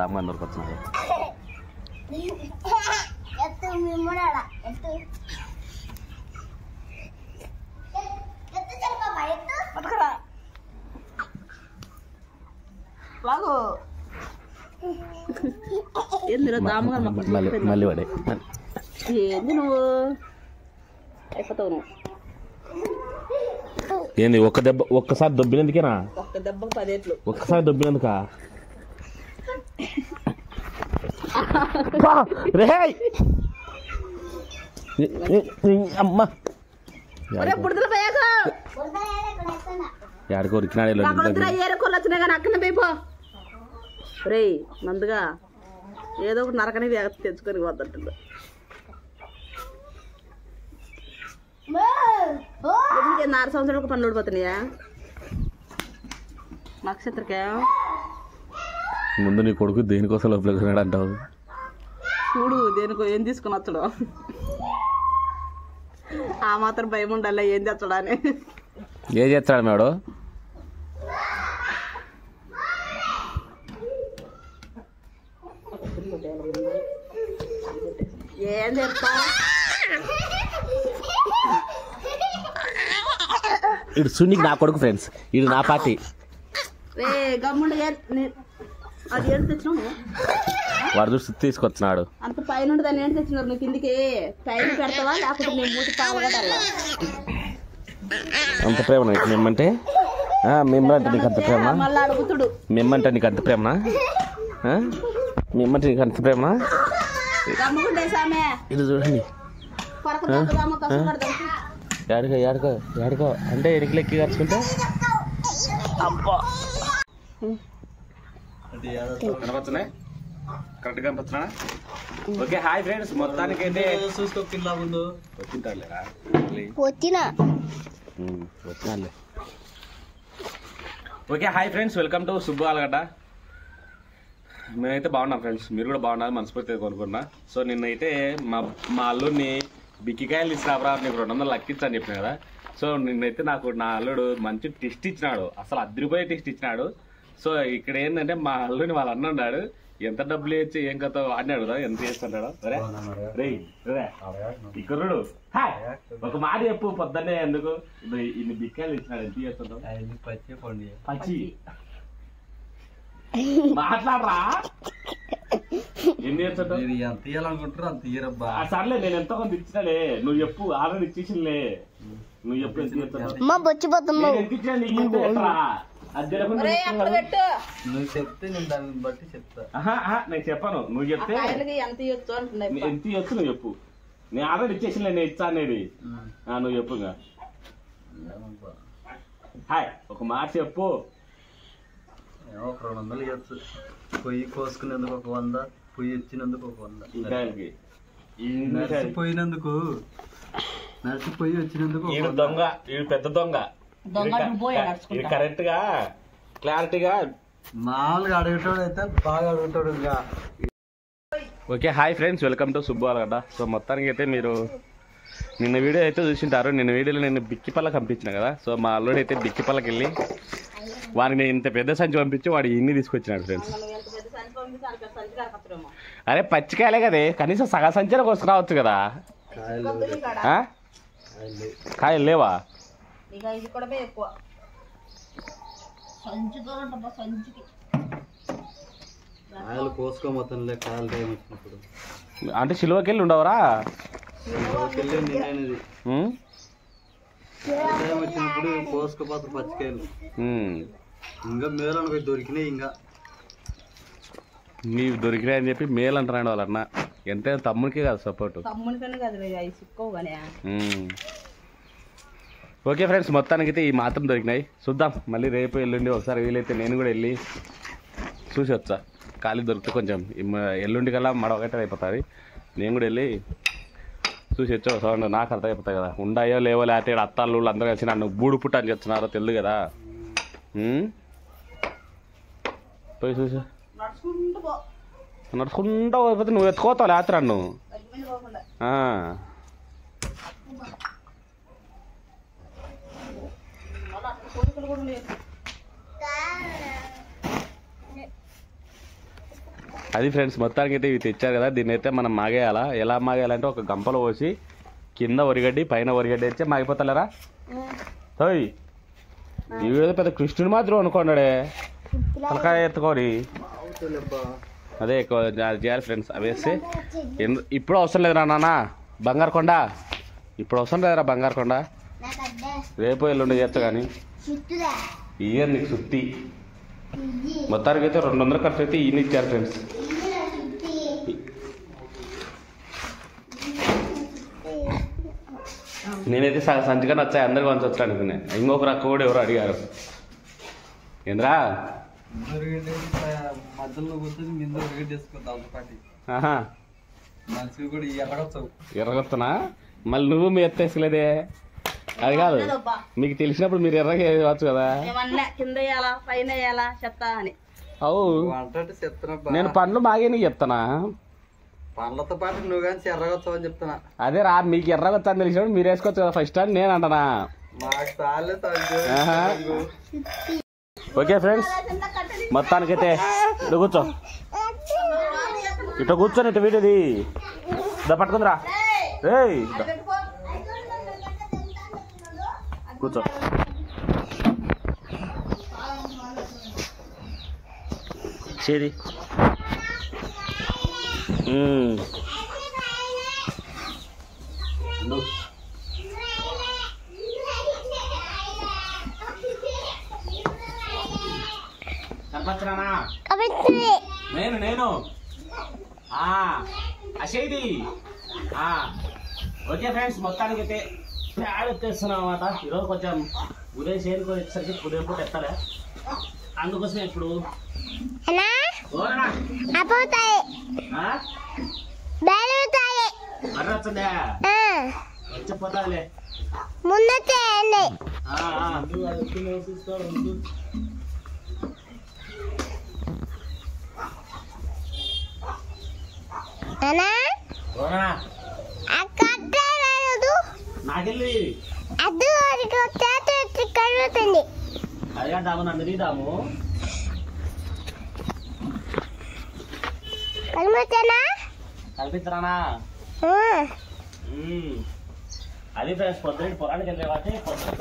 రామగారు దొరికొచ్చినాడు. మళ్ళీ వాడే ఏంది నువ్వు అయిపోతావు నువ్వు. ఏంది ఒక్కసారి దొబ్బినందుకేనా? ఒక్క దెబ్బకు 10 ఏట్లు. ఒక్కసారి దొబ్బినందుకా? అమ్మా ఎక్కడికో ఉరికినాడు. వచ్చినాయి కానీ అక్కడనే పోయిపో రే మందుగా ఏదో ఒకటి నరకని తెచ్చుకొని పోతుంటుంది. ఎందుకు 6 సంవత్సరాలకు పనులు ఊడిపోతున్నాయా నక్షత్రకే? ముందు నీ కొడుకు దేనికోసం లోపలికి అంటావు చూడు, దేనికో ఏం తీసుకుని వచ్చడు. ఆ మాత్రం భయం ఉండాలి ఏం తెచ్చడా అని. ఏం చేస్తాడు మేడం? ఏం చెప్తా? ఇడు సున్నికి నా కొడుకు ఫ్రెండ్స్, ఇది నా పార్టీ. రే గమ్ముండు అది ఏంటి తెచ్చినావు? వాడు చూసి తీసుకొచ్చినాడు. అంత పైన దాన్ని ఏంటి తెచ్చినారు? నువ్వు కిందికి పైన పెడతావా లేకపోతే నేను మూతి పావుగడాలా? అంత ప్రేమ మేమంటే? మేమంటే నీకు అంత ప్రేమ? మళ్ళీ అడుగుతుడు మేమంటే నీకు అంత ప్రేమనా? మేమంటే నీకు అంత ప్రేమనా? ఇది చూడండి. ఏడుకో అంటే ఎనికి లెక్కి కలుసుకుంటే అబ్బా కనపడుతున్నాయి, కరెక్ట్ కనపడుతున్నా. ఓకే హాయ్ ఫ్రెండ్స్, మొత్తానికి అయితే వచ్చినాలే. Okay hi friends, welcome to Subbu Alagadda. మేమైతే బాగున్నాం ఫ్రెండ్స్, మీరు కూడా బాగున్నారు మనస్ఫూర్తిగా కొనుక్కున్నా. సో నిన్నైతే మా అల్లుడిని బిక్కికాయలు తీసుకురాబరా నీకు 200 లెక్కించని చెప్పిన కదా. సో నిన్నైతే నాకు నా అల్లుడు మంచి టెస్ట్ ఇచ్చినాడు, అసలు అద్దరిపోయే టెస్ట్ ఇచ్చినాడు. సో ఇక్కడ ఏంటంటే మా అల్లుడిని వాళ్ళ అన్న ఉన్నాడు, ఎంత డబ్బులు ఇచ్చి ఏం కథ అన్నాడు కదా, ఎంత చేస్తుంటాడో. సరే ఇక్కడు ఒక మాట చెప్పు, పొద్దున్నే ఎందుకు ఇన్ని బిక్కాయలు ఇచ్చినాడు, ఎంత చేస్తుంటావు? పచ్చి మాట్లాడరా, ఎన్ని చేస్తుంటావు? ఎంత ఇయ్యాలనుకుంటారు అంత ఇయ్యరబ్బా. సర్లే నేను ఎంతో కొంత ఇచ్చినాలే, నువ్వు చెప్పు. ఆల్రెడీ ఇచ్చేసిలే, నువ్వు చెప్పు ఎంత చేస్తున్నావు? ఎంత ఇచ్చినా నీకు ఎంత ఎట్రా? నువ్వు చెప్తే నేను దాన్ని బట్టి చెప్తా. నేను చెప్పాను, నువ్వు చెప్తే ఎంత ఇవ్వచ్చు నువ్వు చెప్పు. నేను ఆల్రెడీ ఇచ్చేసి నేను ఇచ్చా అనేది నువ్వు చెప్పు. హాయ్ ఒక మాట చెప్పు. ఒక 200 ఇవ్వచ్చు. పొయ్యి కోసుకునేందుకు ఒక 100, పొయ్యి ఇచ్చినందుకు ఒక 100, నడిచిపోయినందుకు నడిచిపోయి వచ్చినందుకు. ఈడు దొంగ, ఈడు పెద్ద దొంగ. కరెక్ట్ గా క్లారిటీగా మామూలుగా అడుగుతాడు అయితే బాగా అడుగుతాడు. ఇంకా okay hi friends, welcome to Subbu Allagadda. So మొత్తానికి అయితే మీరు నిన్న వీడియో అయితే చూసింటారు. నిన్న వీడియోలో నేను బిక్కిపల్ల పంపించిన కదా. సో మా అల్లుడు అయితే బిక్కిపల్లకి వెళ్ళి వాడిని ఇంత పెద్ద సంచి పంపించి వాడు ఇన్ని తీసుకొచ్చినాడు ఫ్రెండ్స్. అరే పచ్చికాయలే కదే, కనీసం సగ సంచిన కోసుకురావచ్చు కదా. కాయలు లేవా? కాయలు కోసుకోమోతంలే, కాయలు టైం వచ్చినప్పుడు. అంటే సిలువకెళ్ళి ఉండవరా? టైం వచ్చినప్పుడు కోసుకోపోతారు పచ్చికాయలు. ఇంకా మేలు అనుకో దొరికినాయి. ఇంకా నీవు దొరికినాయి అని చెప్పి మేలు అంటున్నాడు వాళ్ళన్న. ఎంతైనా తమ్ముడికే కాదు సపోర్ట్. ఓకే ఫ్రెండ్స్, మొత్తానికి అయితే ఈ మాత్రం దొరికినాయి. చూద్దాం మళ్ళీ రేపు ఎల్లుండి ఒకసారి వీలైతే నేను కూడా వెళ్ళి చూసి వచ్చా. ఖాళీ దొరికితే కొంచెం ఎల్లుండి కల్లా మడొకటే అయిపోతుంది. నేను కూడా వెళ్ళి చూసి వచ్చా. ఒకసారి నాకు అర్థం అయిపోతాయి కదా, ఉండాయో లేవో, లేకపోతే అత్తాళ్ళు అందరూ కలిసి నన్ను బూడు పుట్ట అని చెప్తున్నారో తెలియదు కదా. పోయి చూసా నడుచుకుంటా పోయిపోతే నువ్వు ఎత్తుకోతావు లేత్ర నువ్వు. అది ఫ్రెండ్స్, మొత్తానికి అయితే ఇవి తెచ్చారు కదా, దీన్ని అయితే మనం మాగేయాలా. ఎలా మాగేయాలంటే ఒక గంపలో పోసి కింద వరిగడ్డి పైన వరిగడ్డి అయితే మాగిపోతలేరా. ఓయ్ ఈ వీడియో పెద్ద కృష్ణుడు మాత్రం అనుకున్నాడే, తలకాయ ఎత్తుకొని. అదే చేయాలి ఫ్రెండ్స్. అవి వేస్తే ఇప్పుడు అవసరం లేదురా నాన్న బంగారు కొండ, ఇప్పుడు అవసరం లేదురా బంగారు కొండ, రేపు ఎల్లుండి చేస్తా. కానీ ఇయ్యారు నీకు సుత్తి. మొత్తానికి అయితే 200 ఖర్చు అయితే ఈయన ఇచ్చారు ఫ్రెండ్స్. నేనైతే సంచిగా నచ్చాయి అందరికి పంచవచ్చు అనుకున్నా. ఇంకొకరు అక్క కూడా ఎవరు అడిగారు. ఏంద్రా మధ్యలో కూర్చొని మీద వికెట్ చేసుకుంటాం పాటి ఆహా మనిషి కూడా ఎర్రగొచ్చావు. ఎర్రగొత్తనా? మళ్ళీ నువ్వు మీ ఎత్తేసలేదే. అది కాదు, మీకు తెలిసినప్పుడు మీరు ఎర్రగా వేయవచ్చు కదా. కింద వేయాలా పైన వేయాలా చెత్త అని. అవు అంటే చెప్తున్నా, నేను పండ్లు బాగా నీకు చెప్తానా. పండ్లతో పాటు నువ్వు కానీ ఎర్రగొచ్చావు అని చెప్తున్నా. అదే రా, మీకు ఎర్రగొచ్చా అని తెలిసినప్పుడు మీరు వేసుకోవచ్చు కదా ఫస్ట్ అని నేను అంటనా. మాకు చాలే ఓకే ఫ్రెండ్స్, మొత్తానికైతే ఇటు కూర్చో, ఇటు కూర్చొని ఇటు వీడిది పట్టుకుందిరా. ఏయ్ కూర్చో. చేది నేను అసేది. ఓకే ఫ్రెండ్స్, మొత్తానికి అయితే ప్యాడ్ ఎత్తేస్తున్నాం అన్నమాట. ఈరోజు కొంచెం ఉదయం చేయడానికి వచ్చేసరికి ఉదయం పూట ఎత్తాలే, అందుకోసం ఇప్పుడు వచ్చిందా వచ్చిపోతాలే నాకెళ్ళి అదిగా దాము నన్ను తీదాము. కల్పిస్తానా? అది ఫ్రెండ్స్, పొద్దున పొలానికి వెళ్ళే కాబట్టి పొద్దున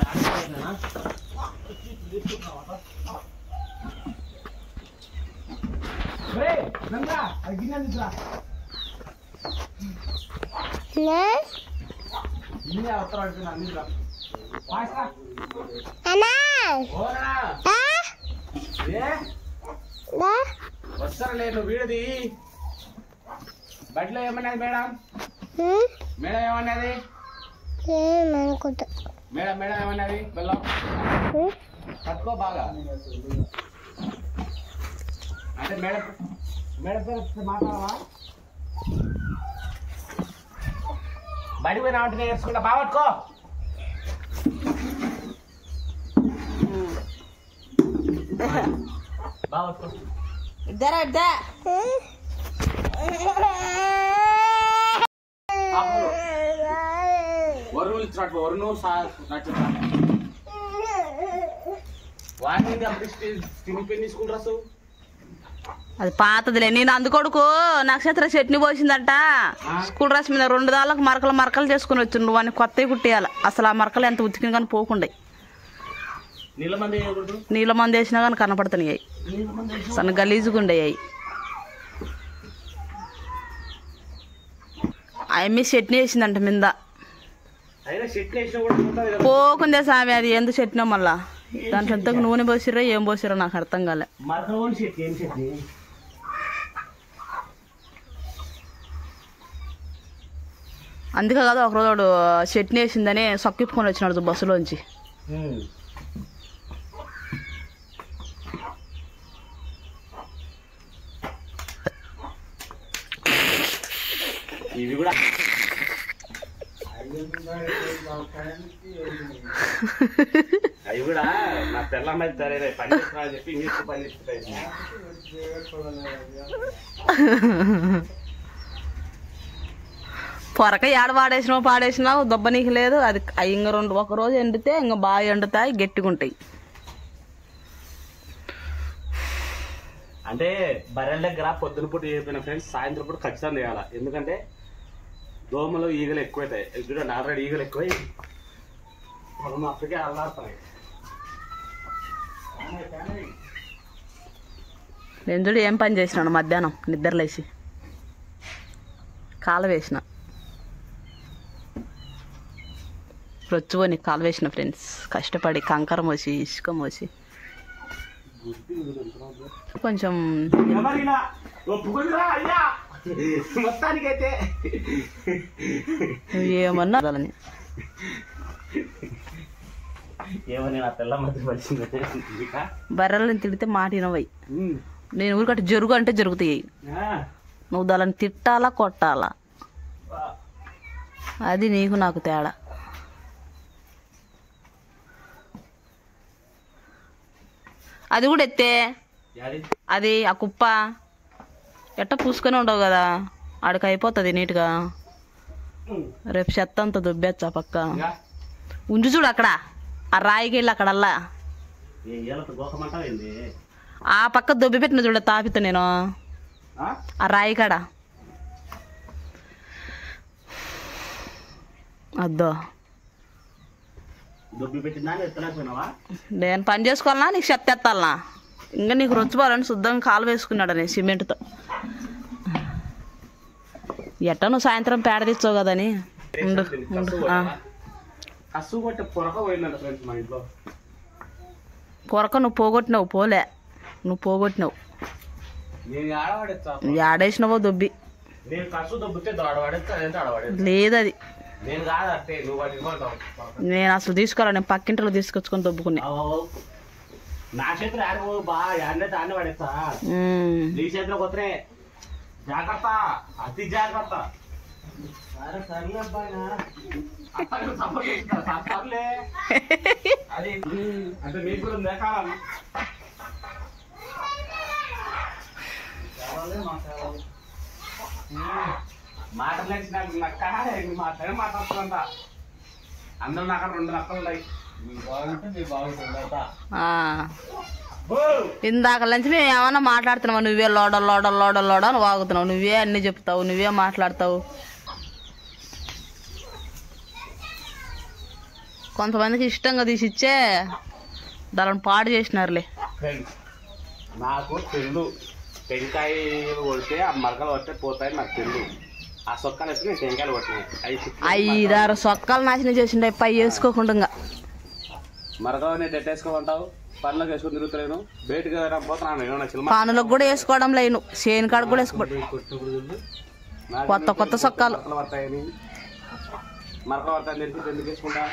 వస్తారా లేదు వీడిది బట్టలో ఏమన్నది మేడం? మేడం ఏమన్నది? మేడం మేడం ఏమన్నది? బెల్లం పట్టుకో బాగా. అంటే మేడం మేడం పేరు మాట్లాడవా? బడి పోయినా అంటే నేర్చుకుంటా బాగా పట్టుకో. బాగా పట్టుకో. ఇద్దరా ఇద్దా వరుణులు ఇచ్చినట్టు వరుణు వాడిని అప్పుడు తినిపోయింది స్కూల్ డ్రెస్. అది పాతదిలే. నేను అందుకొడుకు నక్షత్ర చట్నీ పోసిందంట స్కూల్ డ్రెస్ మీద 2 దాళ్ళకు మరకలు చేసుకుని వచ్చి నువ్వు అని కొత్తవి కుట్టేయాలి. అసలు ఆ మరకలు ఎంత ఉతికిన కానీ పోకుండా నీళ్ళ మంది వేసినా కానీ కనపడుతున్నాయి. సన్న గలీజుగా ఉండేవి. అమ్మి చట్నీ వేసిందంట మీద పోకుందే సామి. అది ఎందుకు చట్నీ మళ్ళా దాంట్లో ఎంతకు నూనె పోసిర్రో ఏం పోసిర్రో నాకు అర్థం కాలే. అందుకే కదా ఒకరోజు వాడు చట్నీ వేసిందని సొక్కిప్పుకొని వచ్చినాడు బస్సులోంచి. ఇవి కూడా అవి కూడా నా తెల్లమ్మాయి సరే పని చేస్తున్నా చెప్పి ఇంగ్లీష్ పని చేస్తున్నాయి. పొరక ఏడ పాడేసినావు దెబ్బ నీకు లేదు. అది ఇంక ఒక రోజు ఎండితే ఇంకా బాగా ఎండుతాయి, గట్టిగా ఉంటాయి. అంటే బర్రెల దగ్గర పొద్దున పూట అయిపోయిన ఫ్రెండ్స్ సాయంత్రం పూట ఖచ్చితంగా చేయాలి. ఎందుకంటే దోమలు ఈగలు ఎక్కువైతాయి. చూడండి ఆల్రెడీ ఈగలు ఎక్కువై పొలం అప్పటికే అల్లాడుతున్నాయి. నేను చూడు ఏం పని చేసినాను మధ్యాహ్నం నిద్రలేసి కాల వేసిన రొచ్చుకొని కాలు వేసిన ఫ్రెండ్స్. కష్టపడి కంకర మోసి ఇసుక మోసి కొంచెం మొత్తానికైతే ఏమన్నా ఏమని నా తెల్ల మధ్య వచ్చింది. బర్రెలను తిడితే మాట వినవై. నేను ఊరికట్టు జరుగు అంటే జరుగుతాయి. నువ్వు దాన్ని తిట్టాలా కొట్టాలా, అది నీకు నాకు తేడా. అది కూడా ఎత్తే అది ఆ కుప్ప ఎట్ట పూసుకొని ఉండవు కదా, ఆడికి అయిపోతుంది నీట్గా. రేపు చెత్త అంతా దుబ్బేచ్చా పక్క ఉంజు చూడు అక్కడ ఆ రాయికి వెళ్ళి అక్కడల్లా ఆ పక్క దొబ్బి పెట్టిన చూడ తాపిత నేను ఆ రాయి కాడ. అద్దో నేను పని చేసుకోవాలన్నా నీకు చెత్త ఎత్తాలనా? ఇంకా నీకు రుచిపోవాలని శుద్ధంగా కాలు వేసుకున్నాడు నేను సిమెంట్తో. ఎట్ట నువ్వు సాయంత్రం పేడ తెచ్చావు కదని ఉండు. పొరక నువ్వు పోగొట్టినావు, పోలే నువ్వు పోగొట్టినావు. ఆడేసినావో దొబ్బి లేదు. అది నేను అసలు తీసుకోవాలి, నేను పక్కింట్లో తీసుకొచ్చుకొని దొబ్బుకున్నా. నా చేతులు ఆడిపో బాగా ఆడిన పడేస్తా. నీ చేతిలోకి వస్తే జాగ్రత్త, అతి జాగ్రత్త. అది అంటే మీకు కూడా లేకాలం మాటలేసి నాకు నక్క మాట్లాడుతుందంట. అందరూ నాకు 2 నక్కలు ఉన్నాయి. ఇందాక నుంచి మేము ఏమన్నా మాట్లాడుతున్నావు, నువ్వే లోడ లోడ లోడ లోడ అని వాగుతున్నావు, నువ్వే అన్ని చెప్తావు, నువ్వే మాట్లాడతావు. కొంతమందికి ఇష్టంగా తీసిచ్చే దాని పాడు చేసినారులే. నాకు తెలుసు టెంకాయ కొడితే ఆ మరకలు కొడితే పోతాయి నాకు తెలుసు. ఆ సొక్కలు వేసి నేను టెంకాయలు కొట్టినాయి. 5-6 సొక్కలు నాశనం చేసిండే పై వేసుకోకుండా. మరకలు నేను ఎట్టేసుకోమంటావు? పనులకు వేసుకొని తిరుగుతలేను, బయటకు పోతున్నాను. పనులకు కూడా వేసుకోవడం లేను, చేను కాడ కూడా వేసుకోవడం. కొత్త కొత్త సొక్కాలు పడతాయని మరకలు పడతాయని తెలిసి ఎందుకు వేసుకుంటా?